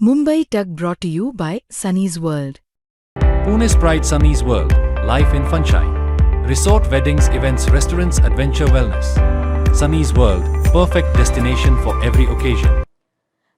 Mumbai Tug brought to you by Sunny's World. Pune's Pride Sunny's World, Life in Funshine. Resort weddings, events, restaurants, adventure wellness. Sunny's World, perfect destination for every occasion.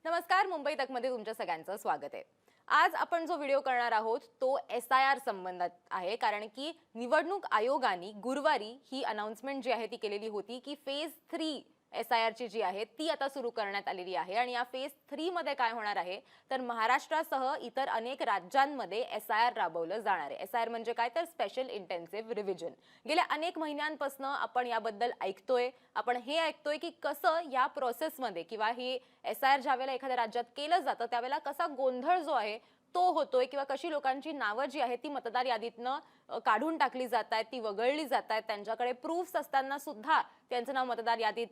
नमस्कार, मुंबई तकमध्ये तुमच्या सगळ्यांचं स्वागत आहे. आज आपण जो video करणार आहोत तो SIR संबंधात आहे, कारण की निवडणूक आयोगाने गुरुवारी ही अनाउन्समेंट जी आहे ती केलेली होती की फेज 3 SIR ची जी आहे ती आता सुरू करण्यात आलेली आहे. आणि या फेज 3 मध्ये काय होणार आहे तर महाराष्ट्रासह इतर अनेक राज्यांमध्ये SIR राबवलं जाणार आहे. SIR म्हणजे काय तर स्पेशल इंटेन्सिव्ह रिव्हिजन. गेल्या अनेक महिन्यांपासून आपण याबद्दल ऐकतोय. आपण हे ऐकतोय की कसं या प्रोसेसमध्ये किंवा ही SIR ज्यावेळेला एखाद्या राज्यात केलं जातं त्यावेळेला कसा गोंधळ जो आहे तो होतोय किंवा कशी लोकांची नावं जी आहे ती मतदार यादीतनं काढून टाकली जात आहेत, ती वगळली जात आहेत. त्यांच्याकडे प्रूफ्स असताना सुद्धा त्यांचं नाव मतदार यादीत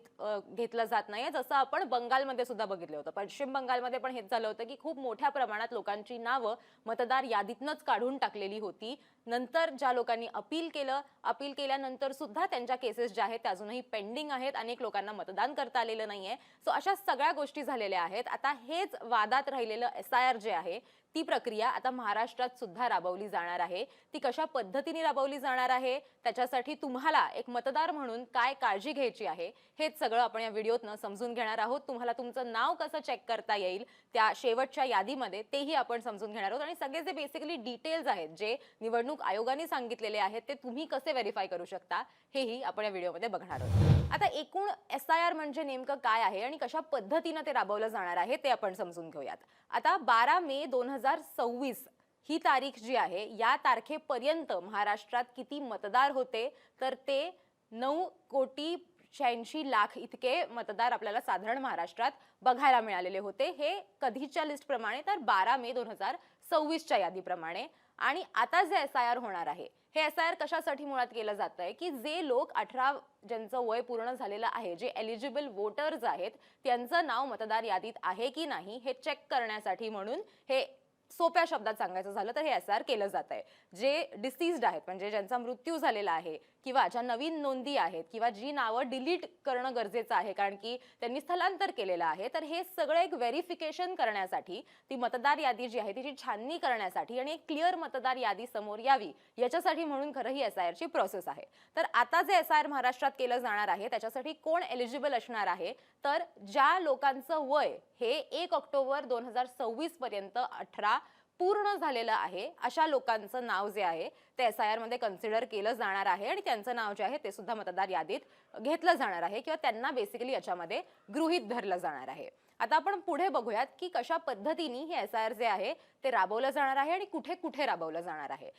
घेतलं जात नाहीये, जसं आपण बंगालमध्ये सुद्धा बघितलं होतं. पश्चिम बंगालमध्ये पण हेच झालं होतं की खूप मोठ्या प्रमाणात लोकांची नावं मतदार यादीतनंच काढून टाकलेली होती. नंतर ज्या लोकांनी अपील केल्यानंतर सुद्धा त्यांच्या केसेस ज्या आहेत त्या अजूनही पेंडिंग आहेत. अनेक लोकांना मतदान करता आलेलं नाहीये. सो अशा सगळ्या गोष्टी झालेल्या आहेत. आता हेच वादात राहिलेलं SIR जे आहे ती प्रक्रिया आता महाराष्ट्रात सुद्धा राबवली जाणार आहे. ती कशा पद्धतीने राबवली जाणार आहे त्याच्यासाठी तुम्हाला एक मतदार म्हणून काय काळजी घ्यायची आहे हेच सगळं आपण या व्हिडिओतनं समजून घेणार आहोत. तुम्हाला तुमचं नाव कसं चेक करता येईल त्या शेवटच्या यादीमध्ये तेही आपण समजून घेणार आहोत. आणि सगळे जे बेसिकली डिटेल्स आहेत जे निवडणूक आयोगाने सांगितलेले आहेत ते तुम्ही कसे व्हेरीफाय करू शकता हेही आपण या व्हिडिओमध्ये बघणार आहोत. आता एकूण SIR म्हणजे नेमकं काय आहे आणि कशा पद्धतीने ते राबवलं जाणार आहे ते आपण समजून घेऊयात. आता 12 मे 2026 ही तारीख जी आहे या तारखेपर्यंत महाराष्ट्रात किती मतदार होते तर ते 9,86,00,000 इतके मतदार आपल्याला साधारण महाराष्ट्रात बघायला मिळालेले होते. हे कधीच्या लिस्ट प्रमाणे तर 12 मे 2026च्या यादीप्रमाणे. आणि आता जे SIR होणार आहे हे SIR कशासाठी मुळात केलं जातंय की जे लोक 18 ज्यांचं वय पूर्ण झालेलं आहे, जे एलिजिबल वोटर्स आहेत त्यांचं नाव मतदार यादीत आहे की नाही हे चेक करण्यासाठी म्हणून हे सोप्या शब्दात सांगायचं झालं तर हे SIR केलं जात आहे. जे डिसीज्ड आहेत म्हणजे ज्यांचा मृत्यू झालेला आहे किंवा ज्या नवीन नोंदी आहेत किंवा जी नावं डिलीट करणं गरजेचं आहे कारण की त्यांनी स्थलांतर केलेलं आहे, तर हे सगळं एक व्हेरिफिकेशन करण्यासाठी ती मतदार यादी जी आहे तिची छाननी करण्यासाठी आणि एक क्लिअर मतदार यादी समोर यावी याच्यासाठी म्हणून खरं ही SIR ची प्रोसेस आहे. तर आता जे SIR महाराष्ट्रात केलं जाणार आहे त्याच्यासाठी कोण एलिजिबल असणार आहे तर ज्या लोकांचं वय हे 1 ऑक्टोबर 2026 पर्यंत 18 पूर्ण झालेलं आहे अशा लोकांचं नाव जे आहे ते SIR मध्ये कन्सिडर केलं जाणार आहे आणि त्यांचं नाव जे आहे ते सुद्धा मतदार यादीत घेतलं जाणार आहे किंवा त्यांना बेसिकली याच्यामध्ये गृहीत धरलं जाणार आहे. आता आपण पुढे बघूयात की कशा पद्धतीने हे SIR जे आहे ते राबवलं जाणार आहे आणि कुठे कुठे राबवलं जाणार आहे.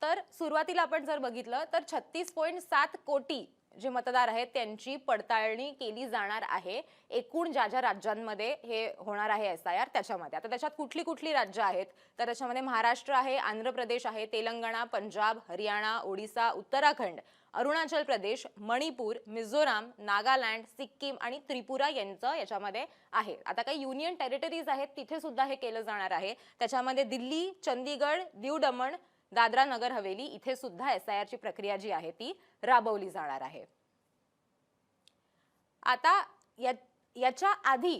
तर सुरुवातीला आपण जर बघितलं तर 36.7 कोटी जे मतदार आहेत त्यांची पडताळणी केली जाणार आहे एकूण ज्या ज्या राज्यांमध्ये हे होणार आहे SIR त्याच्यामध्ये. आता त्याच्यात कुठली कुठली राज्य आहेत तर त्याच्यामध्ये महाराष्ट्र आहे, आंध्र प्रदेश आहे, तेलंगणा, पंजाब, हरियाणा, ओडिसा, उत्तराखंड, अरुणाचल प्रदेश, मणिपूर, मिझोराम, नागालँड, सिक्कीम आणि त्रिपुरा यांचं याच्यामध्ये आहे. आता काही युनियन टेरिटरीज आहेत तिथे सुद्धा हे केलं जाणार आहे. त्याच्यामध्ये दिल्ली, चंदीगड, दीव दमण, दादरा नगर हवेली इथे सुद्धा SIR ची प्रक्रिया जी आहे ती राबवली जाणार आहे. आता याच्या आधी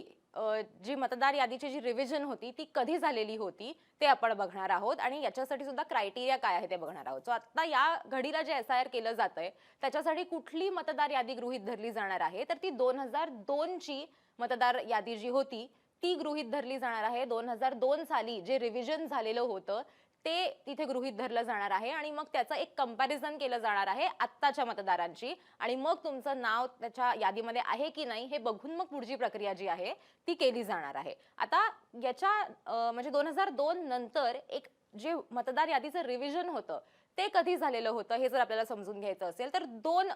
जी मतदार यादीची जी रिव्हिजन होती ती कधी झालेली होती ते आपण बघणार आहोत आणि याच्यासाठी सुद्धा क्रायटेरिया काय आहे ते बघणार आहोत. सो आता या घडीला जे SIR केलं जातंय त्याच्यासाठी कुठली मतदार यादी गृहीत धरली जाणार आहे तर ती 2002 ची मतदार यादी जी होती ती गृहीत धरली जाणार आहे. 2002 साली जे रिव्हिजन झालेलं होतं ते तिथे गृहीत धरलं जाणार आहे आणि मग त्याचं एक कंपॅरिझन केलं जाणार आहे आत्ताच्या मतदारांची आणि मग तुमचं नाव त्याच्या यादीमध्ये आहे की नाही हे बघून मग पुढची प्रक्रिया जी आहे ती केली जाणार आहे. आता याच्या म्हणजे 2002 नंतर एक जे मतदार यादीचं रिव्हिजन होतं ते कधी झालेलं होतं हे जर आपल्याला समजून घ्यायचं असेल तर 2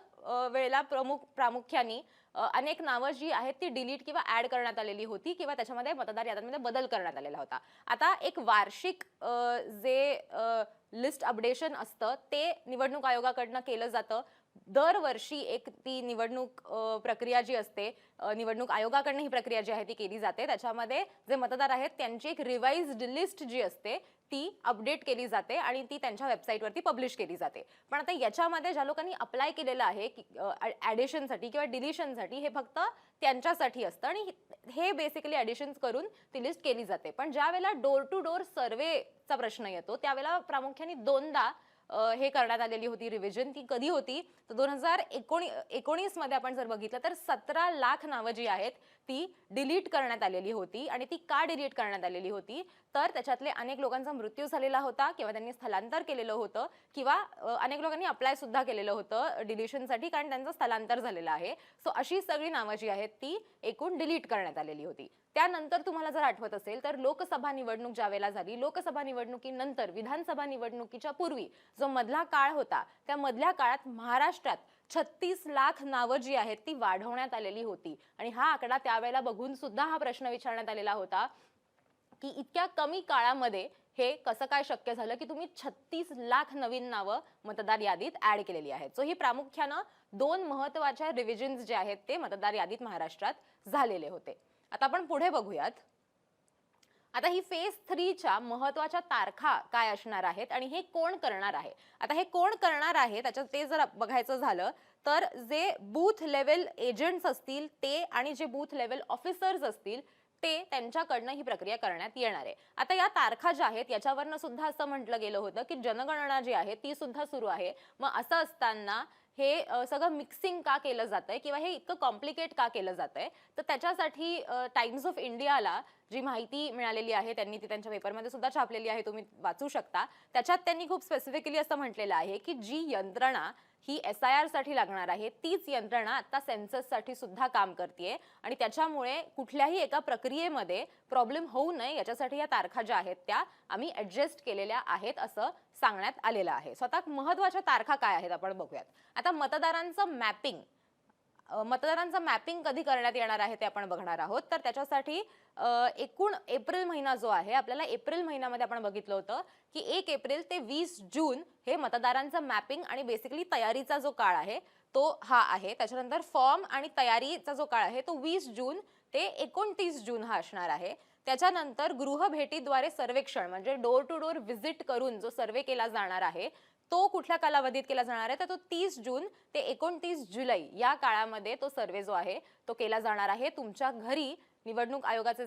वेळेला प्रामुख्याने अनेक नावं जी आहेत ती डिलीट किंवा ऍड करण्यात आलेली होती किंवा त्याच्यामध्ये मतदार याद्यांमध्ये बदल करण्यात आलेला होता. आता एक वार्षिक जे लिस्ट अपडेशन असतं ते निवडणूक आयोगाकडनं केलं जातं. दरवर्षी एक ती निवडणूक प्रक्रिया जी असते, निवडणूक आयोगाकडनं ही प्रक्रिया जी आहे ती केली जाते. त्याच्यामध्ये जे मतदार आहेत त्यांची एक रिवाइज्ड लिस्ट जी असते ती अपडेट केली जाते आणि ती त्यांच्या वेबसाईटवरती पब्लिश केली जाते. पण आता याच्यामध्ये ज्या लोकांनी अप्लाय केलेलं आहे की ॲडिशनसाठी किंवा डिलिशनसाठी, हे फक्त त्यांच्यासाठी असतं आणि हे बेसिकली ॲडिशन्स करून ती लिस्ट केली जाते. पण ज्या वेळेला डोर टू डोर सर्वेचा प्रश्न येतो त्यावेळेला प्रामुख्याने दोनदा हे करण्यात आलेली होती रिव्हिजन. ती कधी होती तर 2019 मध्ये आपण जर बघितलं तर 17 लाख नावं जी आहेत ती डिलीट करण्यात आलेली होती. आणि ती का डिलीट करण्यात आलेली होती तर त्याच्यातले अनेक लोकांचा मृत्यू झालेला होता किंवा त्यांनी स्थलांतर केलेलं होतं किंवा अनेक लोकांनी अप्लाय सुद्धा केलेलं होतं डिलिशनसाठी कारण त्यांचं स्थलांतर झालेलं आहे. सो अशी सगळी नावं जी आहेत ती एकूण डिलीट करण्यात आलेली होती. त्यानंतर तुम्हाला जर आठवत असेल तर लोकसभा निवडणूक ज्यावेळेला झाली, लोकसभा निवडणुकीनंतर विधानसभा निवडणुकीच्या पूर्वी जो मधला काळ होता त्या मधल्या काळात महाराष्ट्रात 36 लाख नावं जी आहेत ती वाढवण्यात आलेली होती. आणि हा आकडा त्यावेळेला बघून सुद्धा हा प्रश्न विचारण्यात आलेला होता की इतक्या कमी काळामध्ये हे कसं काय शक्य झालं की तुम्ही 36 लाख नवीन नावं मतदार यादीत ऍड केलेली आहेत. सो ही प्रामुख्यानं दोन महत्वाच्या रिव्हिजन्स जे आहेत ते मतदार यादीत महाराष्ट्रात झालेले होते. आता आपण पुढे बघूयात. आता ही फेज 3च्या महत्वाच्या तारखा काय असणार आहेत आणि हे कोण करणार आहे. आता हे कोण करणार आहे त्याच्यात ते जर बघायचं झालं तर जे बूथ लेवल एजंट्स असतील ते आणि जे बूथ लेवल ऑफिसर्स असतील ते त्यांच्याकडनं ही प्रक्रिया करण्यात येणार आहे. आता या तारखा ज्या आहेत याच्यावरनं सुद्धा असं म्हटलं गेलं होतं की जनगणना जी आहे ती सुद्धा सुरू आहे. मग असं असताना हे सगळं मिक्सिंग का केलं जातंय किंवा हे इतकं कॉम्प्लिकेट का केलं जातंय तर त्याच्यासाठी टाइम्स ऑफ इंडियाला जी माहिती मिळालेली आहे त्यांनी ती त्यांच्या पेपरमध्ये सुद्धा छापलेली आहे, तुम्ही वाचू शकता. त्याच्यात त्यांनी खूप स्पेसिफिकली असं म्हटलेलं आहे की जी यंत्रणा ही SIR साठी लागणार आहे तीच यंत्रणा आता सेन्सससाठी सुद्धा काम करते आणि त्याच्यामुळे कुठल्याही एका प्रक्रियेमध्ये प्रॉब्लेम होऊ नये याच्यासाठी या तारखा ज्या आहेत त्या आम्ही ऍडजस्ट केलेल्या आहेत असं सांगण्यात आलेलं आहे. स्वतः महत्वाच्या तारखा काय आहेत आपण बघूयात. आता मतदारांचं मॅपिंग कधी करण्यात येणार आहे ते आपण बघणार आहोत. तर त्याच्यासाठी एकूण एप्रिल महिना जो आहे आपल्याला एप्रिल महिन्यामध्ये आपण बघितलं होतं की 1 एप्रिल ते 20 जून हे मतदारांचं मॅपिंग आणि बेसिकली तयारीचा जो काळ आहे तो हा आहे. त्याच्यानंतर फॉर्म आणि तयारीचा जो काळ आहे तो 20 जून ते 29 जून हा असणार आहे. त्याच्यानंतर गृहभेटीद्वारे सर्वेक्षण म्हणजे डोर टू डोर व्हिजिट करून जो सर्वे केला जाणार आहे तो कुठल्या कालावधीत केला जाणार आहे तर तो 30 जून ते 29 जुलै या काळामध्ये तो सर्वे जो आहे तो केला जाणार आहे. तुमच्या घरी निवडणूक आयोगाचे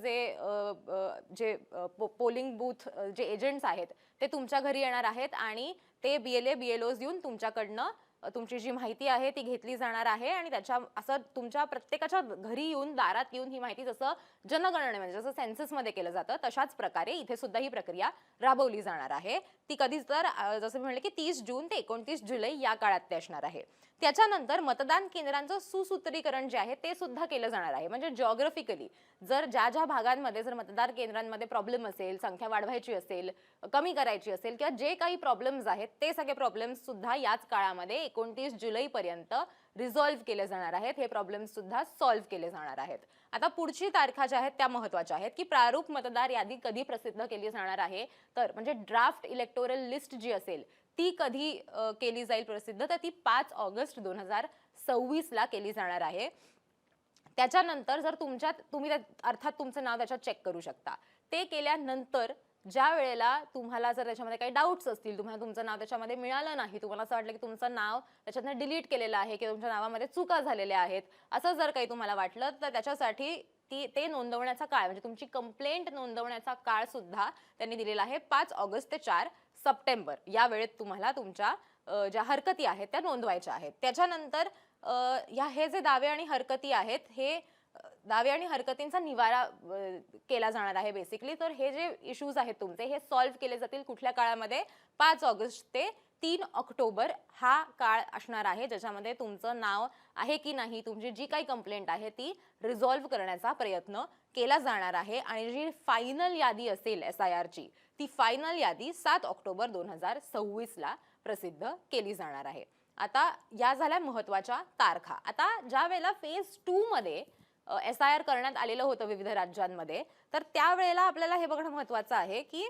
जे पोलिंग बूथ जे एजंट्स आहेत ते तुमच्या घरी येणार आहेत आणि ते BLA BLOs येऊन तुमच्याकडनं तुमची जी माहिती आहे ती घेतली जाणार आहे आणि त्याच्या असं तुमच्या प्रत्येकाच्या घरी येऊन दारात येऊन ही माहिती जसं जनगणनेमध्ये जसं सेन्ससमध्ये केलं जातं तशाच प्रकारे इथे सुद्धा ही प्रक्रिया राबवली जाणार आहे. ती कधी तर जसं मी म्हणले की 30 जून ते 29 जुलै या काळात ते असणार आहे. त्याच्यानंतर मतदान केंद्रांचं सुसूत्रीकरण जे आहे ते सुद्धा केलं जाणार आहे. म्हणजे जॉग्राफिकली जर ज्या भागांमध्ये जर मतदार केंद्रांमध्ये प्रॉब्लेम असेल, संख्या वाढवायची असेल, कमी करायची असेल किंवा जे काही प्रॉब्लेम्स आहेत ते सगळे प्रॉब्लेम्स सुद्धा याच काळामध्ये 29 जुलैपर्यंत रिझॉल्व्ह केले जाणार आहेत. हे प्रॉब्लेम्स सुद्धा सॉल्व्ह केले जाणार आहेत. आता पुढची तारखा ज्या आहेत त्या महत्वाच्या आहेत की प्रारूप मतदार यादी कधी प्रसिद्ध केली जाणार आहे तर म्हणजे ड्राफ्ट इलेक्टोरल लिस्ट जी असेल ती कधी केली जाईल प्रसिद्ध तर ती 5 ऑगस्ट 2026 ला केली जाणार आहे. त्याच्यानंतर जर तुम्ही अर्थात तुमचं नाव त्याच्यात चेक करू शकता. ते केल्यानंतर ज्या वेळेला तुम्हाला जर त्याच्यामध्ये काही डाऊट्स असतील, तुम्हाला तुमचं नाव त्याच्यामध्ये मिळालं नाही, तुम्हाला असं वाटलं की तुमचं नाव त्याच्यातनं डिलीट केलेलं आहे किंवा तुमच्या नावामध्ये चुका झालेल्या आहेत असं जर काही तुम्हाला वाटलं तर त्याच्यासाठी ते नोंदवण्याचा काळ म्हणजे तुमची कंप्लेंट नोंदवण्याचा काळ सुद्धा त्यांनी दिलेला आहे 5 ऑगस्ट ते 4 सप्टेंबर या वेळेत तुम्हाला तुमच्या ज्या हरकती आहेत त्या नोंदवायच्या आहेत. त्याच्यानंतर हे जे दावे आणि हरकती आहेत हे दावे आणि हरकतींचा निवारा केला जाणार आहे बेसिकली. तर हे जे इश्यूज आहेत तुमचे हे सॉल्व्ह केले जातील कुठल्या काळामध्ये 5 ऑगस्ट ते 3 ऑक्टोबर हा काळ असणार आहे ज्याच्यामध्ये तुमचं नाव आहे की नाही, तुमची जी काही कंप्लेंट आहे ती रिझॉल्व्ह करण्याचा प्रयत्न केला जाणार आहे. आणि जी फायनल यादी असेल SIRची ती फायनल यादी 7 ऑक्टोबर 2026 ला प्रसिद्ध केली जाणार आहे. आता या झाल्या महत्वाच्या तारखा. आता ज्या वेळेला फेज 2 मध्ये SIR करण्यात आलेलं होतं विविध राज्यांमध्ये तर त्यावेळेला आपल्याला हे बघणं महत्वाचं आहे की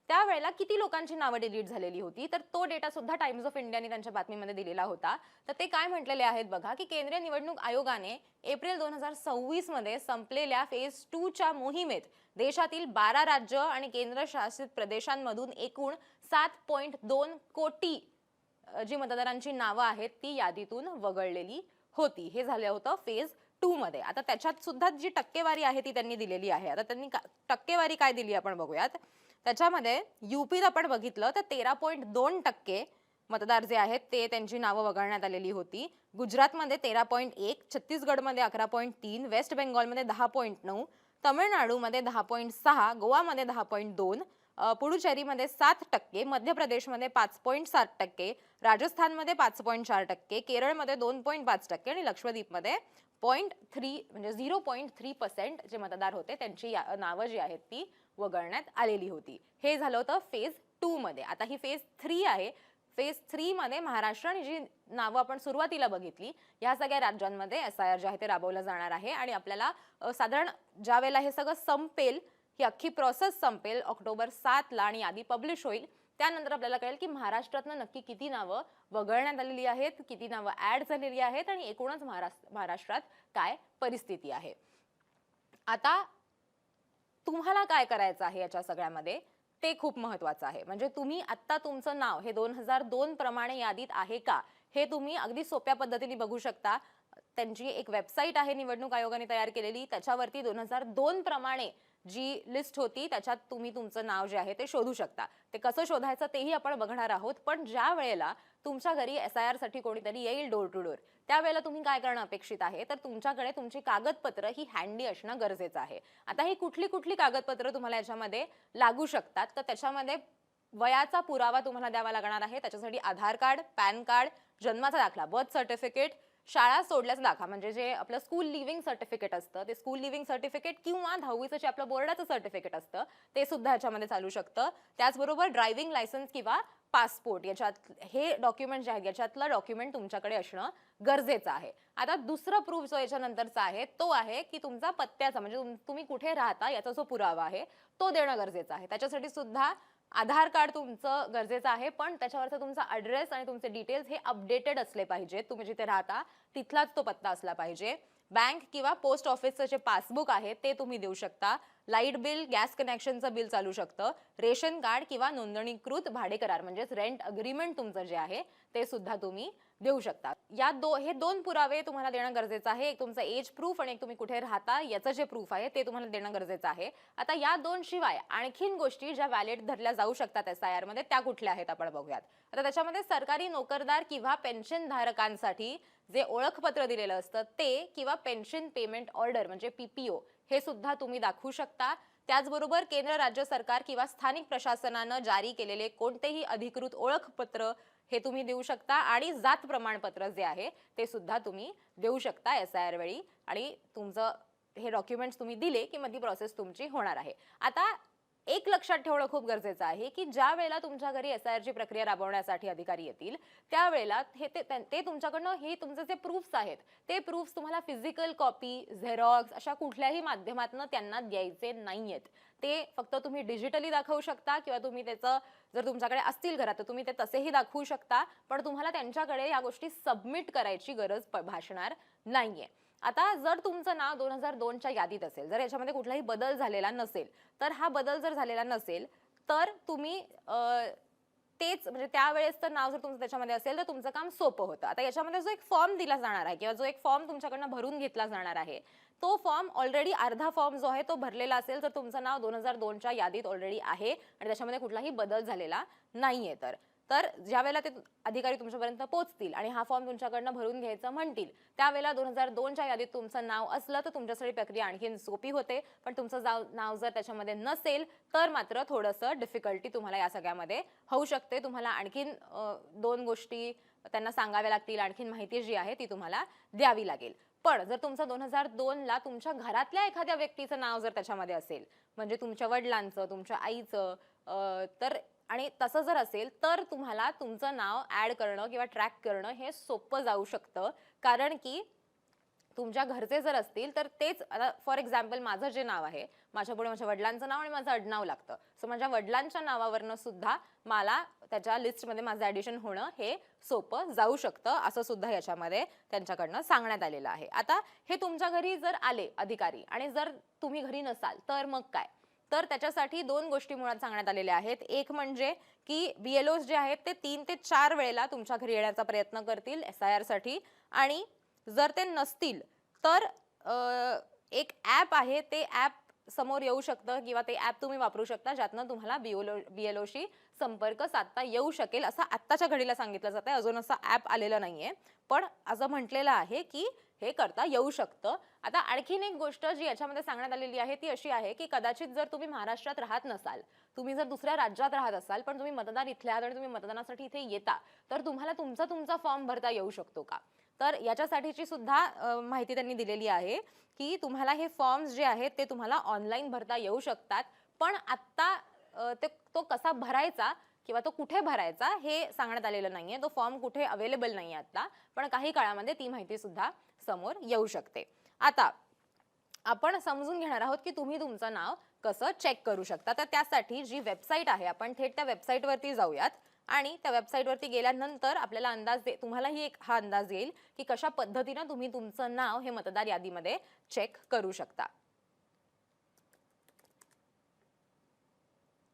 त्यावेळेला किती लोकांची नावं डिलीट झालेली होती, तर तो डेटा सुद्धा टाइम्स ऑफ इंडियाने त्यांच्या बातमीमध्ये दिलेला होता. तर ते काय म्हटलेले आहेत बघा, की केंद्रीय निवडणूक आयोगाने एप्रिल 2026 मध्ये संपलेल्या फेज 2 च्या मोहिमेत देशातील 12 राज्य आणि केंद्रशासित प्रदेशांमधून एकूण 7.2 कोटी जी मतदारांची नावं आहेत ती यादीतून वगळलेली होती. हे झालं होतं फेज 2 मध्ये. आता त्याच्यात सुद्धा जी टक्केवारी आहे ती त्यांनी दिलेली आहे. आता त्यांनी टक्केवारी काय दिली आपण बघूयात. त्याच्यामध्ये यूपीत आपण बघितलं तर 13.2% मतदार जे आहेत ते त्यांची नावं वगळण्यात आलेली होती. गुजरातमध्ये 13.1, छत्तीसगडमध्ये 11.3, वेस्ट बेंगॉलमध्ये 10.9, तमिळनाडूमध्ये 10.6, गोवामध्ये 10.2, पुडुचेरीमध्ये 7%, मध्य प्रदेशमध्ये 5.7%, राजस्थानमध्ये 5.4%, केरळमध्ये 2.5% आणि लक्षद्वीपमध्ये 0.3 म्हणजे 0.3% जे मतदार होते त्यांची नावं जी आहेत ती वगळण्यात आलेली होती. हे झालं होतं फेज 2 मध्ये. आता ही फेज 3 आहे. फेज 3 मध्ये महाराष्ट्र आणि जी नावं आपण सुरुवातीला बघितली या सगळ्या राज्यांमध्ये SIR जे आहे ते राबवलं जाणार आहे आणि आपल्याला साधारण ज्या वेळेला हे सगळं संपेल, ही अख्खी प्रोसेस संपेल ऑक्टोबर 7 ला आणि यादी पब्लिश होईल, त्यानंतर आपल्याला कळेल की महाराष्ट्रातनं नक्की किती नावं वगळण्यात आलेली आहेत, किती नावं ऍड झालेली आहेत आणि एकूणच महाराष्ट्रात काय परिस्थिती आहे. आता तुम्हाला काय करायचं आहे याच्या सगळ्यामध्ये ते खूप महत्त्वाचं आहे. म्हणजे तुम्ही आता तुमचं नाव हे 2002 प्रमाणे यादीत आहे का हे तुम्ही अगदी सोप्या पद्धतीने बघू शकता. त्यांची एक वेबसाईट आहे निवडणूक आयोगाने तयार केलेली, त्याच्यावरती 2002 प्रमाणे जी लिस्ट होती त्याच्यात तुम्ही तुमचं नाव जे आहे ते शोधू शकता. ते कसं शोधायचं तेही आपण बघणार आहोत. पण ज्या वेळेला तुमच्या घरी SIR साठी कोणीतरी येईल डोर टू डोर, त्यावेळेला तुम्ही काय करणं अपेक्षित आहे, तर तुमच्याकडे तुमची कागदपत्र ही हँडी असणं गरजेचं आहे. आता ही कुठली कागदपत्र तुम्हाला याच्यामध्ये लागू शकतात, तर त्याच्यामध्ये वयाचा पुरावा तुम्हाला द्यावा लागणार आहे. त्याच्यासाठी आधार कार्ड, पॅन कार्ड, जन्माचा दाखला, बर्थ सर्टिफिकेट, शाळा सोडल्याचा दाखला म्हणजे जे आपलं स्कूल लिव्हिंग सर्टिफिकेट असतं ते स्कूल लिव्हिंग सर्टिफिकेट किंवा 10वीचं जे आपलं बोर्डाचं सर्टिफिकेट असतं ते सुद्धा ह्याच्यामध्ये चालू शकतं. त्याचबरोबर ड्रायव्हिंग लायसन्स किंवा पासपोर्ट याच्यात हे डॉक्युमेंट जे आहेत याच्यातलं डॉक्युमेंट तुमच्याकडे असणं गरजेचं आहे. आता दुसरं प्रूफ जो याच्यानंतरचा आहे तो आहे की तुमचा पत्त्याचा म्हणजे तुम्ही कुठे राहता याचा जो पुरावा आहे तो देणं गरजेचं आहे. त्याच्यासाठी सुद्धा आधार कार्ड तुमचं गरजेचं आहे, पण त्याच्यावरचा तुमचा ॲड्रेस आणि तुमचे डिटेल्स हे अपडेटेड असले पाहिजेत. तुम्ही जिथे राहता तिथलाच तो पत्ता असला पाहिजे. बँक किंवा पोस्ट ऑफिसचं जे पासबुक आहे ते तुम्ही देऊ शकता. लाईट बिल, गॅस कनेक्शनचं बिल चालू शकतं. रेशन कार्ड किंवा नोंदणीकृत भाडे करार म्हणजेच रेंट अग्रीमेंट तुमचं जे आहे ते सुद्धा तुम्ही देऊ शकता. हे दोन पुरावे तुम्हाला देणं गरजेचं आहे. एक तुमचं एज प्रूफ आणि एक तुम्ही कुठे राहता याचं जे प्रूफ आहे ते तुम्हाला देणं गरजेचं आहे. आता या दोन शिवाय आणखीन गोष्टी ज्या व्हॅलिड धरल्या जाऊ शकतात SIR मध्ये त्या कुठल्या आहेत आपण बघूयात. आता त्याच्यामध्ये सरकारी नोकरदार किंवा पेन्शन धारकांसाठी जे ओळखपत्र दिलेलं असतं ते किंवा पेन्शन पेमेंट ऑर्डर म्हणजे PPO हे सुद्धा तुम्ही दाखवू शकता. त्याचबरोबर केंद्र, राज्य सरकार किंवा स्थानिक प्रशासनानं जारी केलेले कोणतेही अधिकृत ओळखपत्र हे तुम्ही देऊ शकता आणि जात प्रमाणपत्र जे आहे ते सुद्धा तुम्ही देऊ शकता SIR वेळी आणि तुमचं हे डॉक्युमेंट्स तुम्ही दिले की मग ती प्रोसेस तुमची होणार आहे. आता एक लक्षात ठेवणं खूप गरजेचं आहे की ज्या वेळेला तुमच्या घरी SIR ची प्रक्रिया राबवण्यासाठी अधिकारी येतील त्यावेळेला ते तुमच्याकडनं हे तुमचे जे प्रूफ्स आहेत ते प्रूफ्स तुम्हाला फिजिकल कॉपी, झेरॉक्स अशा कुठल्याही माध्यमातून त्यांना द्यायचे नाहीयेत. ते फक्त तुम्ही डिजिटली दाखवू शकता किंवा तुम्ही त्याचं जर तुमच्याकडे असतील घरात तर तुम्ही ते तसेही दाखवू शकता, पण तुम्हाला त्यांच्याकडे या गोष्टी सबमिट करायची गरज भासणार नाहीये. आता जर तुमचं नाव 2002 च्या यादीत असेल, जर याच्यामध्ये कुठलाही बदल झालेला नसेल, तर हा बदल जर झालेला नसेल तर तुम्ही तेच म्हणजे त्यावेळेसचं नाव जर तुमचं त्याच्यामध्ये असेल तर तुमचं काम सोपं होतं. आता याच्यामध्ये जो एक फॉर्म दिला जाणार आहे किंवा जो एक फॉर्म तुमच्याकडनं भरून घेतला जाणार आहे तो फॉर्म ऑलरेडी अर्धा फॉर्म जो आहे तो भरलेला असेल तर तुमचं नाव 2002 च्या यादीत ऑलरेडी आहे आणि त्याच्यामध्ये कुठलाही बदल झालेला नाहीये. तर ज्या वेळेला ते अधिकारी तुमच्यापर्यंत पोहोचतील आणि हा फॉर्म तुमच्याकडनं भरून घ्यायचं म्हणतील त्यावेळेला 2002 च्या यादीत तुमचं नाव असलं तर तुमच्यासाठी प्रक्रिया आणखीन सोपी होते, पण तुमचं नाव जर त्याच्यामध्ये नसेल तर मात्र थोडंसं डिफिकल्टी तुम्हाला या सगळ्यामध्ये होऊ शकते. तुम्हाला आणखीन 2 गोष्टी त्यांना सांगाव्या लागतील, आणखीन माहिती जी आहे ती तुम्हाला द्यावी लागेल. पण जर तुमचं 2002 ला तुमच्या घरातल्या एखाद्या व्यक्तीचं नाव जर त्याच्यामध्ये असेल म्हणजे तुमच्या वडिलांचं, तुमच्या आईचं तर आणि तसं जर असेल तर तुम्हाला तुमचं नाव ऍड करणं किंवा ट्रॅक करणं हे सोपं जाऊ शकतं, कारण की तुमच्या घरचे जर असतील तर तेच, आता फॉर एक्झाम्पल माझं जे नाव आहे, माझ्यापुढे माझ्या वडिलांचं नाव आणि माझं आडनाव लागतं. सो माझ्या वडिलांच्या नावावरनं सुद्धा मला त्याच्या लिस्टमध्ये माझं ॲडिशन होणं हे सोपं जाऊ शकतं, असं सुद्धा याच्यामध्ये त्यांच्याकडनं सांगण्यात आलेलं आहे. आता हे तुमच्या घरी जर आले अधिकारी आणि जर तुम्ही घरी नसाल तर मग काय? तर त्याच्यासाठी 2 गोष्टी मुळात सांगण्यात आलेल्या आहेत. एक म्हणजे की BLOs जे आहेत ते 3 ते 4 वेळेला तुमच्या घरी येण्याचा प्रयत्न करतील SIR साठी, आणि जर ते नसतील तर एक ॲप आहे, ते ॲप समोर येऊ शकतं किंवा ते ॲप तुम्ही वापरू शकता, ज्यातनं तुम्हाला BLOशी संपर्क साधता येऊ शकेल, असं आत्ताच्या घडीला सांगितलं जात आहे. अजून असं ॲप आलेलं नाहीये, पण असं म्हटलेलं आहे की हे करता येऊ शकतं. आता आणखीन एक गोष्ट जी याच्यामध्ये सांगण्यात आलेली आहे ती अशी आहे की कदाचित जर तुम्ही महाराष्ट्रात राहत नसाल, तुम्ही जर दुसऱ्या राज्यात राहत असाल, पण तुम्ही मतदार इथले आहात आणि तुम्ही मतदानासाठी इथे येता, तर तुम्हाला तुमचा फॉर्म भरता येऊ शकतो का? तर याच्यासाठीची सुद्धा माहिती त्यांनी दिलेली आहे की तुम्हाला हे फॉर्म्स जे आहेत ते तुम्हाला ऑनलाईन भरता येऊ शकतात, पण आत्ता तो कसा भरायचा किंवा तो कुठे भरायचा हे सांगण्यात आलेलं नाहीये. तो फॉर्म कुठे अवेलेबल नाहीये आता, पण काही काळामध्ये ती माहिती सुद्धा समोर येऊ शकते. आता आपण समजून घेणार आहोत की तुम्ही तुमचं नाव कसं चेक करू शकता. तर त्यासाठी जी वेबसाईट आहे, आपण थेट त्या वेबसाईटवरती जाऊयात आणि त्या वेबसाईटवरती गेल्यानंतर आपल्याला तुम्हालाही हा अंदाज येईल की कशा पद्धतीनं तुम्ही तुमचं नाव हे मतदार यादीमध्ये चेक करू शकता.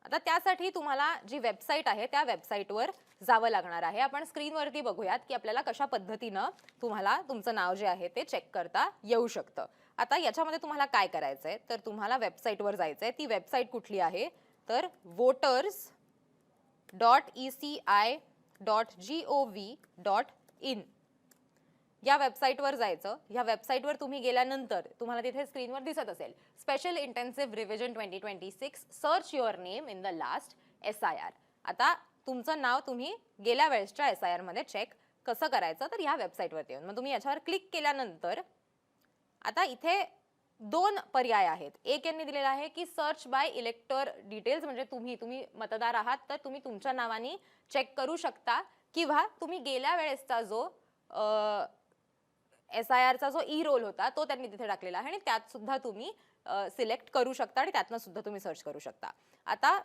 आता त्यासाठी तुम्हाला जी वेबसाईट आहे त्या वेबसाईटवर जावं लागणार आहे. आपण स्क्रीनवरती बघूयात की आपल्याला कशा पद्धतीनं तुम्हाला तुमचं नाव जे आहे ते चेक करता येऊ शकतं. आता याच्यामध्ये तुम्हाला काय करायचंय, तर तुम्हाला वेबसाईटवर जायचंय. ती वेबसाईट कुठली आहे, तर voters.eci.gov.in या वेबसाईटवर जायचं. या वेबसाईटवर तुम्ही गेल्यानंतर तुम्हाला तिथे स्क्रीनवर दिसत असेल special intensive revision 2026 search your name in the last SIR. आता तुमचं नाव तुम्ही गेल्या वेळेसच्या SIR मध्ये चेक कसं करायचं, तर ह्या वेबसाईटवरती येऊन मग तुम्ही याच्यावर क्लिक केल्यानंतर आता इथे 2 पर्याय आहेत. एक यांनी दिलेला आहे की सर्च बाय इलेक्टर डिटेल्स, म्हणजे तुम्ही मतदार आहात तर तुम्ही तुमच्या नावाने चेक करू शकता, किंवा तुम्ही गेल्या वेळेसचा जो SIRचा जो रोल होता तो त्यांनी तिथे टाकलेला आहे आणि त्यात सुद्धा तुम्ही सिलेक्ट करू शकता आणि त्यातनं सुद्धा तुम्ही सर्च करू शकता. आता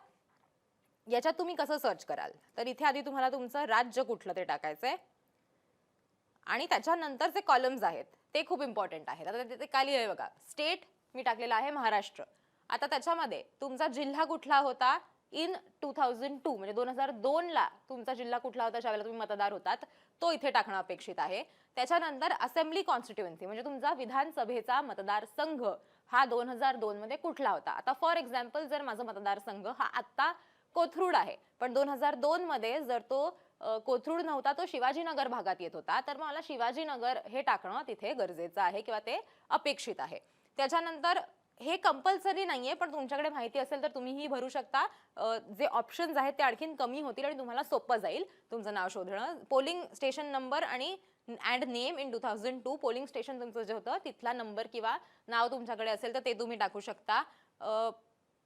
याच्यात तुम्ही कसं सर्च कराल, तर इथे आधी तुम्हाला तुमचं राज्य कुठलं ते टाकायचंय आणि त्याच्यानंतरचे कॉलम्स आहेत ते खूप इम्पॉर्टंट आहेत. आता तिथे काय लिहिलंय बघा, स्टेट मी टाकलेला आहे महाराष्ट्र. आता त्याच्यामध्ये तुमचा जिल्हा कुठला होता इन 2002, म्हणजे 2002 ला तुमचा जिल्हा कुठला होता ज्यावेळेला तुम्ही मतदार होतात, तो इथे टाकणं अपेक्षित आहे. त्याच्यानंतर असेंब्ली कॉन्स्टिट्युएन्सी, म्हणजे तुमचा विधानसभेचा मतदारसंघ हा 2002 मध्ये कुठला होता. आता फॉर एक्झाम्पल जर माझा मतदारसंघ हा आत्ता कोथरूड आहे, पण 2002 मध्ये जर तो कोथरूड नव्हता, तो शिवाजीनगर भागात येत होता, तर मला शिवाजीनगर हे टाकणं तिथे गरजेचं आहे किंवा ते अपेक्षित आहे. त्याच्यानंतर हे कंपल्सरी नाहीये, पण तुमच्याकडे माहिती असेल तर तुम्हीही भरू शकता. जे ऑप्शन्स आहेत ते आणखीन कमी होतील आणि तुम्हाला सोपं जाईल तुमचं नाव शोधणं. पोलिंग स्टेशन नंबर आणि and name in 2002, polling station तुमचं जे होतं तिथला नंबर किंवा नाव तुमच्याकडे असेल तर ते तुम्ही टाकू शकता.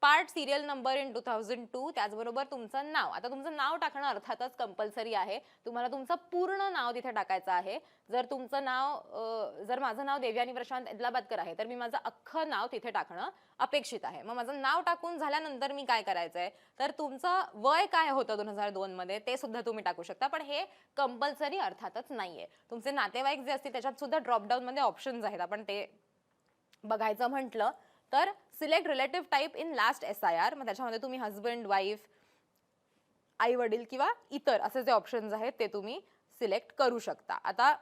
पार्ट सिरियल नंबर इन 2002, त्याचबरोबर तुमचं नाव. आता तुमचं नाव टाकणं अर्थातच कंपल्सरी आहे. तुम्हाला तुमचं पूर्ण नाव तिथे टाकायचं आहे. जर तुमचं नाव जर माझं नाव देवयानी प्रशांत एदलाबादकर आहे तर मी माझं अख्खं नाव तिथे टाकणं अपेक्षित आहे. मग माझं नाव टाकून झाल्यानंतर मी काय करायचंय, तर तुमचं वय काय होतं 2002 मध्ये ते सुद्धा तुम्ही टाकू शकता, पण हे कंपल्सरी अर्थातच नाहीये. तुमचे नातेवाईक जे असतील त्याच्यात सुद्धा ड्रॉपडाऊन मध्ये ऑप्शन्स आहेत. आपण ते बघायचं म्हटलं तर select relative type in last SIR, मग त्याच्यामध्ये तुम्ही हजबंड, वाईफ, आई वडील किंवा इतर असे जे ऑप्शन्स आहेत ते तुम्ही सिलेक्ट करू शकता. आता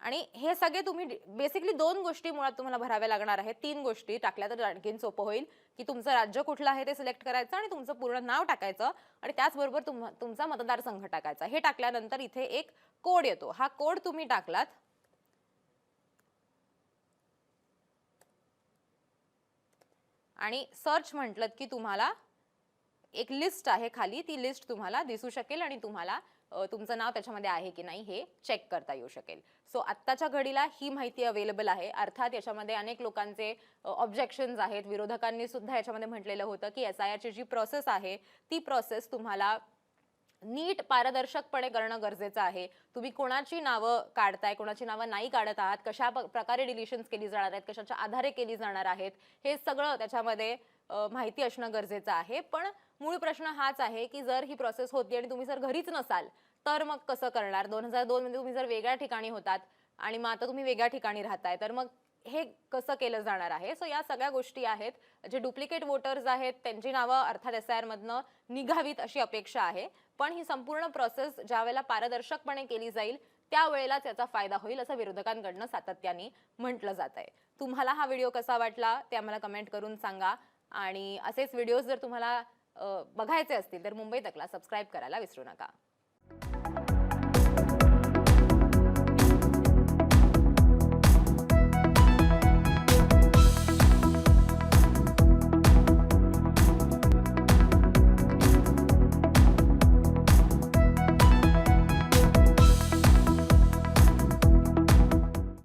आणि हे सगळे तुम्ही बेसिकली 2 गोष्टी मुळात तुम्हाला भराव्या लागणार आहेत. 3 गोष्टी टाकल्या तर आणखीन सोपं होईल की तुमचं राज्य कुठलं आहे ते सिलेक्ट करायचं आणि तुमचं पूर्ण नाव टाकायचं आणि त्याचबरोबर तुमचा मतदारसंघ टाकायचा. हे टाकल्यानंतर इथे एक कोड येतो. हा कोड तुम्ही टाकलात आणि सर्च म्हटलं की तुम्हाला एक लिस्ट आहे खाली, ती लिस्ट तुम्हाला दिसू शकेल आणि तुम्हाला तुमचं नाव त्याच्यामध्ये आहे की नाही हे चेक करता येऊ शकेल. सो आत्ताच्या घडीला ही माहिती अवेलेबल आहे. अर्थात याच्यामध्ये अनेक लोकांचे ऑब्जेक्शन्स आहेत. विरोधकांनी सुद्धा याच्यामध्ये म्हटलेलं होतं की SIRची जी प्रोसेस आहे ती प्रोसेस तुम्हाला नीट पारदर्शकपणे करणं गरजेचं आहे. तुम्ही कोणाची नावं काढताय, कोणाची नावं नाही काढत आहात, कशा प्रकारे डिलिशन्स केली जाणार आहेत, कशाच्या आधारे केली जाणार आहेत, हे सगळं त्याच्यामध्ये माहिती असणं गरजेचं आहे. पण मूळ प्रश्न हाच आहे की जर ही प्रोसेस होती आणि तुम्ही जर घरीच नसाल तर मग कसं करणार? 2002 मध्ये तुम्ही जर वेगळ्या ठिकाणी होतात आणि मग आता तुम्ही वेगळ्या ठिकाणी राहताय, तर मग हे कसं केलं जाणार आहे? सो या सगळ्या गोष्टी आहेत. जे डुप्लिकेट वोटर्स आहेत त्यांची नावं अर्थात SIR मधनं निघावीत अशी अपेक्षा आहे. पण ही संपूर्ण प्रोसेस ज्यावेळेला पारदर्शकपणे केली जाईल त्यावेळेलाच याचा फायदा होईल असं विरोधकांकडनं सातत्याने म्हटलं जात आहे. तुम्हाला हा व्हिडिओ कसा वाटला ते आम्हाला कमेंट करून सांगा आणि असेच व्हिडिओज जर तुम्हाला बघायचे असतील तर मुंबई तकला सबस्क्राईब करायला विसरू नका.